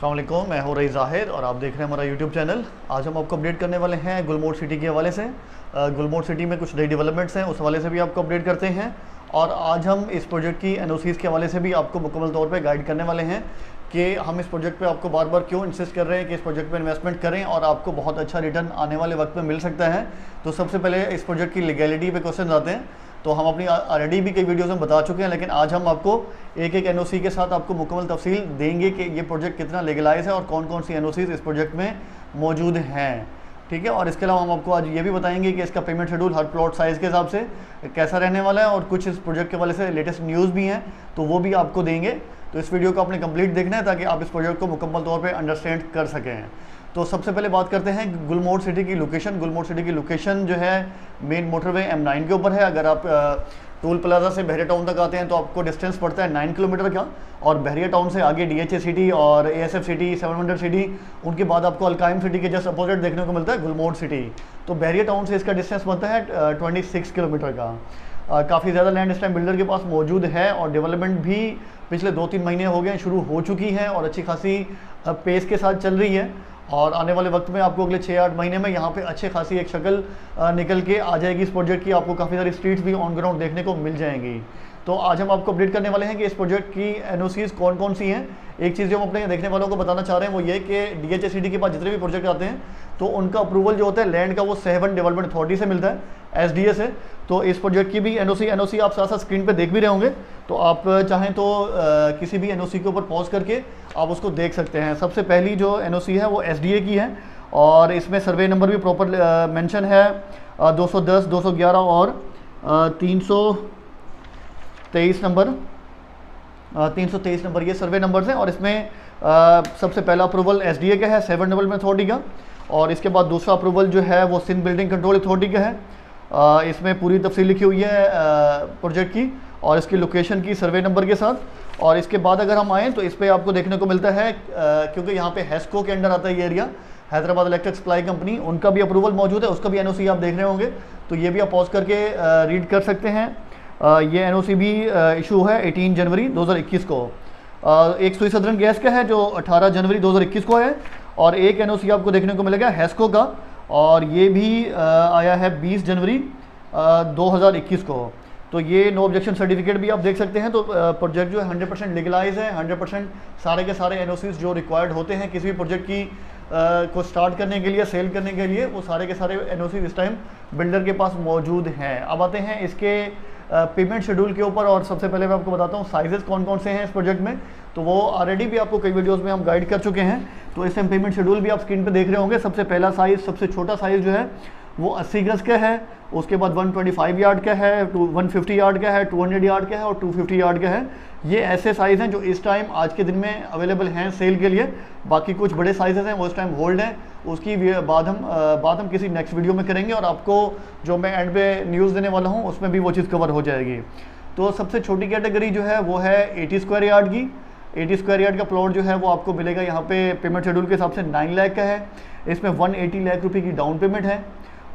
अस्सलाम वालेकुम, मैं हूँ रईस ज़ाहिर और आप देख रहे हैं हमारा यूट्यूब चैनल। आज हम आपको अपडेट करने वाले हैं गुलमोहर सिटी के हवाले से। गुलमोहर सिटी में कुछ नई डेवलपमेंट्स हैं, उस हवाले से भी आपको अपडेट करते हैं। और आज हम इस प्रोजेक्ट की एनओसीज़ के हवाले से भी आपको मुकम्मल तौर पे गाइड करने वाले हैं कि हम इस प्रोजेक्ट पे आपको बार बार क्यों इंसिस्ट कर रहे हैं कि इस प्रोजेक्ट पे इन्वेस्टमेंट करें और आपको बहुत अच्छा रिटर्न आने वाले वक्त में मिल सकता है। तो सबसे पहले इस प्रोजेक्ट की लीगैलिटी पे क्वेश्चन आते हैं। तो हम अपनी ऑलरेडी भी कई वीडियोस में बता चुके हैं, लेकिन आज हम आपको एक एक एनओसी के साथ आपको मुकम्मल तफसील देंगे कि ये प्रोजेक्ट कितना लीगलाइज है और कौन कौन सी एनओसीज इस प्रोजेक्ट में मौजूद हैं। ठीक है, और इसके अलावा हम आपको आज ये भी बताएंगे कि इसका पेमेंट शेड्यूल हर प्लॉट साइज़ के हिसाब से कैसा रहने वाला है, और कुछ इस प्रोजेक्ट के वाले से लेटेस्ट न्यूज़ भी हैं तो वो भी आपको देंगे। तो इस वीडियो को आपने कंप्लीट देखना है ताकि आप इस प्रोजेक्ट को मुकम्मल तौर पे अंडरस्टैंड कर सकें। तो सबसे पहले बात करते हैं गुलमोहर सिटी की लोकेशन। गुलमोहर सिटी की लोकेशन जो है मेन मोटरवे M9 के ऊपर है। अगर आप टोल प्लाजा से बहरिया टाउन तक आते हैं तो आपको डिस्टेंस पड़ता है 9 किलोमीटर का, और बहरिया टाउन से आगे DHA सिटी और ASF सिटी, 700 सिटी, उनके बाद आपको अलकाइम सिटी के जस्ट अपोजिट देखने को मिलता है गुलमोहर सिटी। तो बहरिया टाउन से इसका डिस्टेंस बनता है 26 किलोमीटर का। काफ़ी ज़्यादा लैंड इस टाइम बिल्डर के पास मौजूद है और डेवलपमेंट भी पिछले 2-3 महीने हो गए शुरू हो चुकी है और अच्छी खासी पेस के साथ चल रही है। और आने वाले वक्त में आपको अगले 6-8 महीने में यहाँ पे अच्छे खासी एक शक्ल निकल के आ जाएगी इस प्रोजेक्ट की। आपको काफ़ी सारी स्ट्रीट्स भी ऑन ग्राउंड देखने को मिल जाएंगी। तो आज हम आपको अपडेट करने वाले हैं कि इस प्रोजेक्ट की एनओसीज कौन कौन सी हैं। एक चीज़ जो हम अपने देखने वालों को बताना चाह रहे हैं वो ये कि DHA सिटी के पास जितने भी प्रोजेक्ट आते हैं तो उनका अप्रूवल जो होता है लैंड का वो 7 डेवलपमेंट अथॉरिटी से मिलता है, SDA से। तो इस प्रोजेक्ट की भी एनओसी आप साथ साथ स्क्रीन पे देख भी रहे होंगे, तो आप चाहें तो किसी भी एनओसी के ऊपर पॉज करके आप उसको देख सकते हैं। सबसे पहली जो एनओसी है वो SDA की है और इसमें सर्वे नंबर भी प्रॉपर मेंशन है 210, 211 और 323 नंबर 323 नंबर ये सर्वे नंबर्स हैं। और इसमें सबसे पहला अप्रूवल SDA का है 7 डेवलपमेंट अथॉरिटी का, और इसके बाद दूसरा अप्रूवल जो है वो सिंध बिल्डिंग कंट्रोल अथॉरिटी का है। इसमें पूरी तफसील लिखी हुई है प्रोजेक्ट की और इसकी लोकेशन की सर्वे नंबर के साथ। और इसके बाद अगर हम आएँ तो इस पर आपको देखने को मिलता है क्योंकि यहाँ पे HESCO के अंडर आता है ये area, Hyderabad electric supply company, उनका भी अप्रूवल मौजूद है, उसका भी एनओसी आप देख रहे होंगे। तो ये भी आप पॉज करके रीड कर सकते हैं। ये एनओसी भी इशू है 18 जनवरी 2021 को। एक सुई सदरन गैस का है जो 18 जनवरी 2021 को है, और एक एनओसी आपको देखने को मिलेगा HESCO का, और ये भी आया है 20 जनवरी 2021 को। तो ये नो ऑब्जेक्शन सर्टिफिकेट भी आप देख सकते हैं। तो प्रोजेक्ट जो है 100% लीगलाइज है, 100% सारे के सारे एनओसीज जो रिक्वायर्ड होते हैं किसी भी प्रोजेक्ट की को स्टार्ट करने के लिए, सेल करने के लिए, वो सारे के सारे एनओसीज इस टाइम बिल्डर के पास मौजूद हैं। अब आते हैं इसके पेमेंट शेड्यूल के ऊपर, और सबसे पहले मैं आपको बताता हूँ साइजेस कौन कौन से हैं इस प्रोजेक्ट में। तो वो ऑलरेडी भी आपको कई वीडियोस में हम गाइड कर चुके हैं। तो इस टाइम पेमेंट शेड्यूल भी आप स्क्रीन पे देख रहे होंगे। सबसे पहला साइज़, सबसे छोटा साइज़ जो है वो 80 गज का है, उसके बाद 125 यार्ड का है, 150 यार्ड का है, 200 यार्ड का है और 250 यार्ड का है। ये ऐसे साइज़ हैं जो इस टाइम आज के दिन में अवेलेबल हैं सेल के लिए। बाकी कुछ बड़े साइजेस हैं वो इस टाइम होल्ड हैं, उसकी बात हम किसी नेक्स्ट वीडियो में करेंगे, और आपको जो मैं एंड पे न्यूज़ देने वाला हूँ उसमें भी वो चीज़ कवर हो जाएगी। तो सबसे छोटी कैटेगरी जो है वो है 80 स्क्वायर यार्ड की। 80 स्क्वायर यार्ड का प्लॉट जो है वो आपको मिलेगा यहाँ पे पेमेंट शेड्यूल के हिसाब से 9 लाख का है। इसमें 180 लाख रुपये की डाउन पेमेंट है,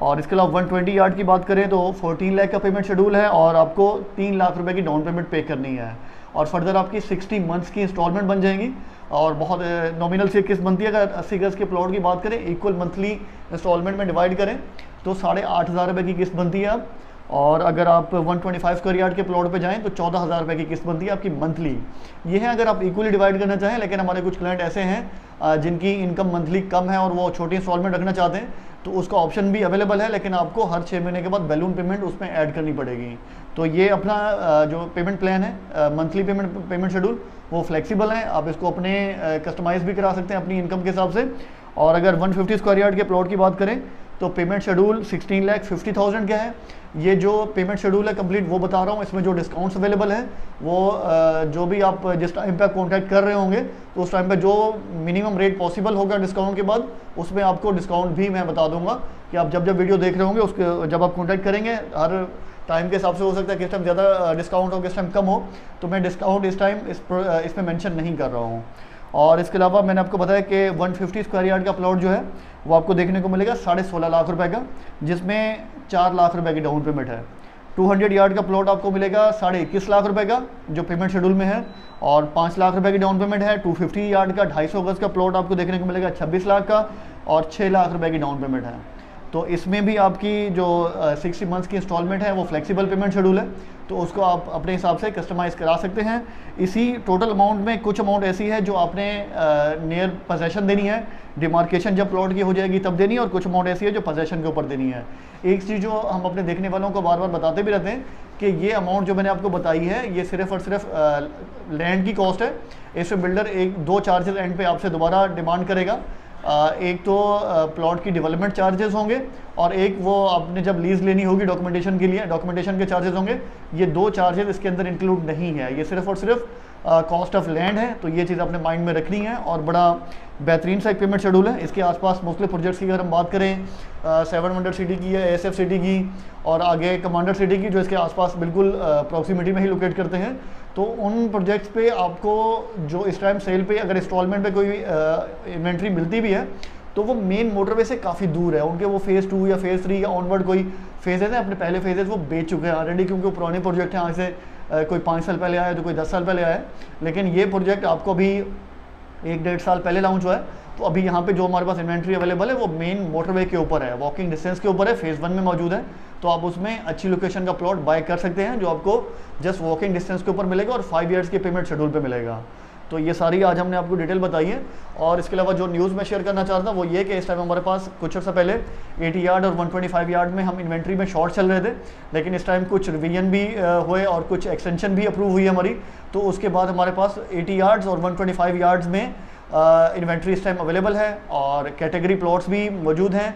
और इसके अलावा 120 यार्ड की बात करें तो 14 लाख का पेमेंट शेड्यूल है और आपको 3 लाख रुपए की डाउन पेमेंट पे करनी है। और फर्दर आपकी 60 मंथ्स की इंस्टॉलमेंट बन जाएंगी, और बहुत नॉमिनल सी किस्त बनती है। अगर 80 गज के प्लॉट की बात करें, इक्वल मंथली इंस्टॉलमेंट में डिवाइड करें तो 8,500 रुपये की किस्त बनती है अब। और अगर आप 125 स्क्वायर यार्ड के प्लॉट पे जाएं तो 14,000 रुपये की किस्त बनती है आपकी मंथली। ये है अगर आप इक्वली डिवाइड करना चाहें, लेकिन हमारे कुछ क्लाइंट ऐसे हैं जिनकी इनकम मंथली कम है और वो छोटी इंस्टॉलमेंट रखना चाहते हैं, तो उसका ऑप्शन भी अवेलेबल है, लेकिन आपको हर 6 महीने के बाद बैलून पेमेंट उसमें ऐड करनी पड़ेगी। तो ये अपना जो पेमेंट प्लान है, मंथली पेमेंट शेड्यूल, वो फ्लेक्सिबल है। आप इसको अपने कस्टमाइज़ भी करा सकते हैं अपनी इनकम के हिसाब से। और अगर 150 स्क्वायर यार्ड के प्लॉट की बात करें तो पेमेंट शेड्यूल 16,50,000 का है। ये जो पेमेंट शेड्यूल है कंप्लीट वो बता रहा हूँ। इसमें जो डिस्काउंट्स अवेलेबल है वो जो भी आप जिस टाइम पे आप कॉन्टैक्ट कर रहे होंगे तो उस टाइम पे जो मिनिमम रेट पॉसिबल होगा डिस्काउंट के बाद, उसमें आपको डिस्काउंट भी मैं बता दूंगा कि आप जब वीडियो देख रहे होंगे उसके जब आप कॉन्टैक्ट करेंगे, हर टाइम के हिसाब से हो सकता है किस टाइम ज़्यादा डिस्काउंट हो, किस टाइम कम हो। तो मैं डिस्काउंट इस टाइम इसमें मेंशन नहीं कर रहा हूँ। और इसके अलावा मैंने आपको बताया कि 150 स्क्वायर यार्ड का प्लॉट जो है वो आपको देखने को मिलेगा 16.5 लाख रुपए का, जिसमें 4 लाख रुपए की डाउन पेमेंट है। 200 यार्ड का प्लॉट आपको मिलेगा 21.5 लाख रुपए का जो पेमेंट शेड्यूल में है, और 5 लाख रुपए की डाउन पेमेंट है। 250 यार्ड का 250 गज का प्लॉट आपको देखने को मिलेगा 26 लाख का, और 6 लाख रुपए की डाउन पेमेंट है। तो इसमें भी आपकी जो 60 मंथ्स की इंस्टॉलमेंट है वो फ्लेक्सिबल पेमेंट शेड्यूल है, तो उसको आप अपने हिसाब से कस्टमाइज़ करा सकते हैं। इसी टोटल अमाउंट में कुछ अमाउंट ऐसी है जो आपने नियर पोजेशन देनी है, डिमार्केशन जब प्लॉट की हो जाएगी तब देनी है, और कुछ अमाउंट ऐसी है जो पोजेशन के ऊपर देनी है। एक चीज़ जो हम अपने देखने वालों को बार बार बताते भी रहते हैं कि ये अमाउंट जो मैंने आपको बताई है ये सिर्फ और सिर्फ लैंड की कॉस्ट है। इसमें बिल्डर एक दो चार्जेस एंड पे आपसे दोबारा डिमांड करेगा। एक तो प्लॉट की डेवलपमेंट चार्जेस होंगे, और एक वो आपने जब लीज लेनी होगी डॉक्यूमेंटेशन के लिए, डॉक्यूमेंटेशन के चार्जेस होंगे। ये दो चार्जेस इसके अंदर इंक्लूड नहीं है, ये सिर्फ और सिर्फ कॉस्ट ऑफ लैंड है। तो ये चीज़ आपने माइंड में रखनी है, और बड़ा बेहतरीन सा एक पेमेंट शेड्यूल है। इसके आसपास मुख्तलिफ प्रोजेक्ट्स की अगर हम बात करें, 7 वंडर सिटी की है, ASF सिटी की, और आगे कमांडर सिटी की जो इसके आसपास बिल्कुल प्रॉक्सिमिटी में ही लोकेट करते हैं। तो उन प्रोजेक्ट्स पे आपको जो इस टाइम सेल पे अगर इंस्टॉलमेंट पे कोई इन्वेंट्री मिलती भी है तो वो मेन मोटरवे से काफ़ी दूर है। उनके वो फेज़ 2 या फेज़ 3 या ऑनवर्ड कोई फेजेज़ हैं, अपने पहले फेजेज़ वो बेच चुके हैं ऑलरेडी, क्योंकि वो पुराने प्रोजेक्ट हैं। आज से कोई 5 साल पहले आया तो कोई 10 साल पहले आया है, लेकिन ये प्रोजेक्ट आपको अभी 1-1.5 साल पहले लॉन्च हुआ है। तो अभी यहाँ पे जो हमारे पास इन्वेंट्री अवेलेबल है वो मेन मोटरवे के ऊपर है, वॉकिंग डिस्टेंस के ऊपर है, फेज़ 1 में मौजूद है। तो आप उसमें अच्छी लोकेशन का प्लॉट बाय कर सकते हैं जो आपको जस्ट वॉकिंग डिस्टेंस के ऊपर मिलेगा, और 5 ईयर्स के पेमेंट शेड्यूल पे मिलेगा। तो ये सारी आज हमने आपको डिटेल बताई है। और इसके अलावा जो न्यूज़ मैं शेयर करना चाहता था वो ये कि इस टाइम हमारे पास कुछ अर्सा पहले 80 यार्ड और 125 यार्ड में हम इन्वेंट्री में शॉर्ट चल रहे थे, लेकिन इस टाइम कुछ रिवीजन भी हुए और कुछ एक्सटेंशन भी अप्रूव हुई हमारी। तो उसके बाद हमारे पास 80 यार्ड्स और 125 यार्ड्स में इन्वेंट्री इस टाइम अवेलेबल है, और कैटेगरी प्लॉट्स भी मौजूद हैं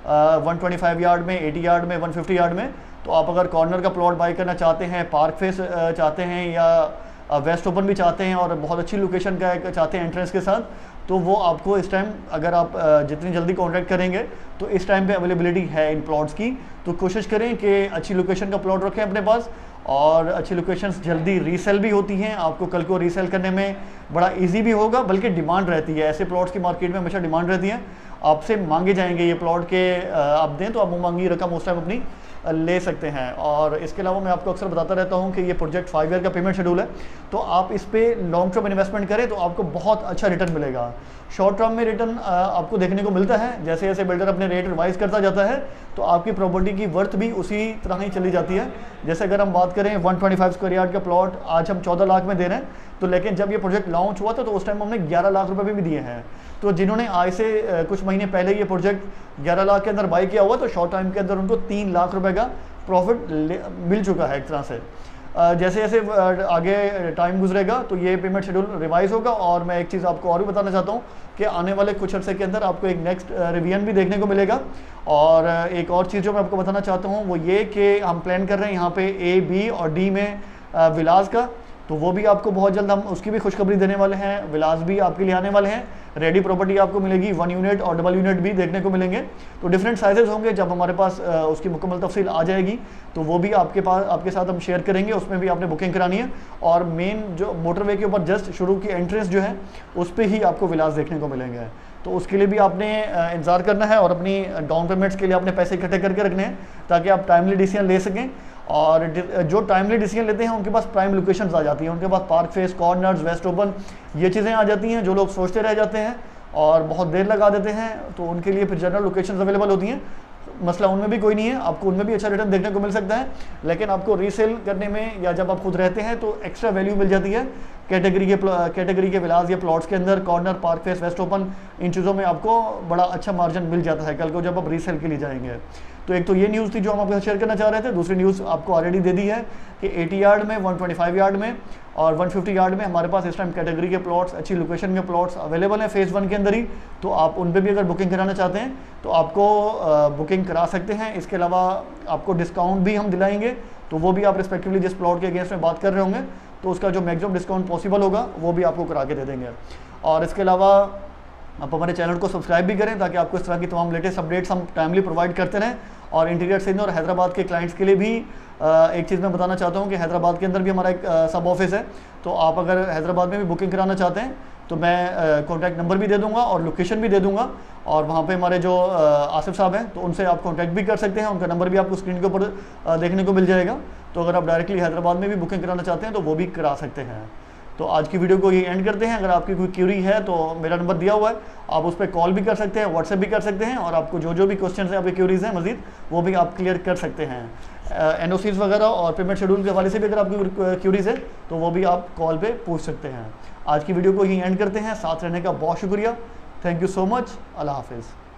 125 यार्ड में, 80 यार्ड में, 150 यार्ड में। तो आप अगर कॉर्नर का प्लॉट बाई करना चाहते हैं, पार्क फेस चाहते हैं, या वेस्ट ओपन भी चाहते हैं, और बहुत अच्छी लोकेशन का चाहते हैं एंट्रेंस के साथ, तो वो आपको इस टाइम अगर आप जितनी जल्दी कॉन्टैक्ट करेंगे तो इस टाइम पे अवेलेबिलिटी है इन प्लॉट्स की। तो कोशिश करें कि अच्छी लोकेशन का प्लॉट रखें अपने पास, और अच्छी लोकेशंस जल्दी रीसेल भी होती हैं, आपको कल को रीसेल करने में बड़ा इजी भी होगा, बल्कि डिमांड रहती है। ऐसे प्लॉट्स की मार्केट में हमेशा डिमांड रहती है, आपसे मांगे जाएंगे ये प्लॉट के आप दें तो आप वो मांगी रकम उस टाइम अपनी ले सकते हैं। और इसके अलावा मैं आपको अक्सर बताता रहता हूँ कि ये प्रोजेक्ट 5 ईयर का पेमेंट शेड्यूल है, तो आप इस पे लॉन्ग टर्म इन्वेस्टमेंट करें तो आपको बहुत अच्छा रिटर्न मिलेगा। शॉर्ट टर्म में रिटर्न आपको देखने को मिलता है, जैसे जैसे बिल्डर अपने रेट रिवाइज करता जाता है तो आपकी प्रॉपर्टी की वर्थ भी उसी तरह ही चली जाती है। जैसे अगर हम बात करें 125 स्क्वायर यार्ड का प्लॉट आज हम 14 लाख में दे रहे हैं, तो लेकिन जब ये प्रोजेक्ट लॉन्च हुआ था तो उस टाइम हमने 11 लाख रुपए भी दिए हैं। तो जिन्होंने आज से कुछ महीने पहले ये प्रोजेक्ट 11 लाख के अंदर बाई किया हुआ, तो शॉर्ट टाइम के अंदर उनको 3 लाख रुपए का प्रॉफिट मिल चुका है एक तरह से। जैसे जैसे आगे टाइम गुजरेगा तो ये पेमेंट शेड्यूल रिवाइज होगा। और मैं एक चीज़ आपको और भी बताना चाहता हूँ कि आने वाले कुछ अर्से के अंदर आपको एक नेक्स्ट रिवीजन भी देखने को मिलेगा। और एक और चीज़ जो मैं आपको बताना चाहता हूँ वो ये कि हम प्लान कर रहे हैं यहाँ पे A, B और D में विलास का, तो वो भी आपको बहुत जल्द हम उसकी भी खुशखबरी देने वाले हैं। विलास भी आपके लिए आने वाले हैं, रेडी प्रॉपर्टी आपको मिलेगी, 1 यूनिट और डबल यूनिट भी देखने को मिलेंगे। तो डिफरेंट साइजेस होंगे, जब हमारे पास उसकी मुकम्मल तफसील आ जाएगी तो वो भी आपके साथ हम शेयर करेंगे। उसमें भी आपने बुकिंग करानी है, और मेन जो मोटरवे के ऊपर जस्ट शुरू की एंट्रेंस जो है उस पर ही आपको विलास देखने को मिलेंगे। तो उसके लिए भी आपने इंतज़ार करना है, और अपनी डाउन पेमेंट्स के लिए आपने पैसे इकट्ठे करके रखने हैं ताकि आप टाइमली डिसीजन ले सकें। और जो टाइमली डिसीजन लेते हैं उनके पास प्राइम लोकेशंस आ जाती हैं, उनके पास park face, corners, west open, ये चीज़ें आ जाती हैं। जो लोग सोचते रह जाते हैं और बहुत देर लगा देते हैं तो उनके लिए फिर जनरल लोकेशंस अवेलेबल होती हैं। मसला उनमें भी कोई नहीं है, आपको उनमें भी अच्छा रिटर्न देखने को मिल सकता है, लेकिन आपको रीसेल करने में या जब आप खुद रहते हैं तो एक्स्ट्रा वैल्यू मिल जाती है कैटेगरी के विलास या प्लॉट्स के अंदर। Corner, park face, west open, इन चीज़ों में आपको बड़ा अच्छा मार्जिन मिल जाता है कल को जब आप रीसेल के लिए जाएंगे। तो एक तो ये न्यूज़ थी जो हम आपके साथ शेयर करना चाह रहे थे। दूसरी न्यूज़ आपको ऑलरेडी दे दी है कि 80 यार्ड में, 125 यार्ड में और 150 यार्ड में हमारे पास इस टाइम कैटेगरी के प्लॉट्स, अच्छी लोकेशन के प्लॉट्स अवेलेबल हैं फेज़ 1 के अंदर ही। तो आप उन पर भी अगर बुकिंग कराना चाहते हैं तो आपको बुकिंग करा सकते हैं। इसके अलावा आपको डिस्काउंट भी हम दिलाएंगे, तो वो भी आप रिस्पेक्टिवली जिस प्लॉट के अगेंस्ट में बात कर रहे होंगे तो उसका जो मैक्सिमम डिस्काउंट पॉसिबल होगा वो भी आपको करा के दे देंगे। और इसके अलावा आप हमारे चैनल को सब्सक्राइब भी करें ताकि आपको इस तरह की तमाम लेटेस्ट अपडेट्स हम टाइमली प्रोवाइड करते रहें। और इंटीरियर सिंध और हैदराबाद के क्लाइंट्स के लिए भी एक चीज़ मैं बताना चाहता हूँ कि हैदराबाद के अंदर भी हमारा एक सब ऑफिस है, तो आप अगर हैदराबाद में भी बुकिंग कराना चाहते हैं तो मैं कॉन्टैक्ट नंबर भी दे दूंगा और लोकेशन भी दे दूंगा। और वहाँ पे हमारे जो आसिफ साहब हैं तो उनसे आप कॉन्टैक्ट भी कर सकते हैं, उनका नंबर भी आपको स्क्रीन के ऊपर देखने को मिल जाएगा। तो अगर आप डायरेक्टली हैदराबाद में भी बुकिंग कराना चाहते हैं तो वो भी करा सकते हैं। तो आज की वीडियो को ये एंड करते हैं। अगर आपकी कोई क्यूरी है तो मेरा नंबर दिया हुआ है, आप उस पर कॉल भी कर सकते हैं, व्हाट्सएप भी कर सकते हैं, और आपको जो जो भी क्वेश्चन हैं, आपकी क्यूरीज हैं मजीद, वो भी आप क्लियर कर सकते हैं। एनओसीज वगैरह और पेमेंट शेड्यूल के हवाले से भी अगर आपकी क्यूरीज है तो वो भी आप कॉल पे पूछ सकते हैं। आज की वीडियो को यहीं एंड करते हैं। साथ रहने का बहुत शुक्रिया। Thank you so much. अल्लाह हाफिज़।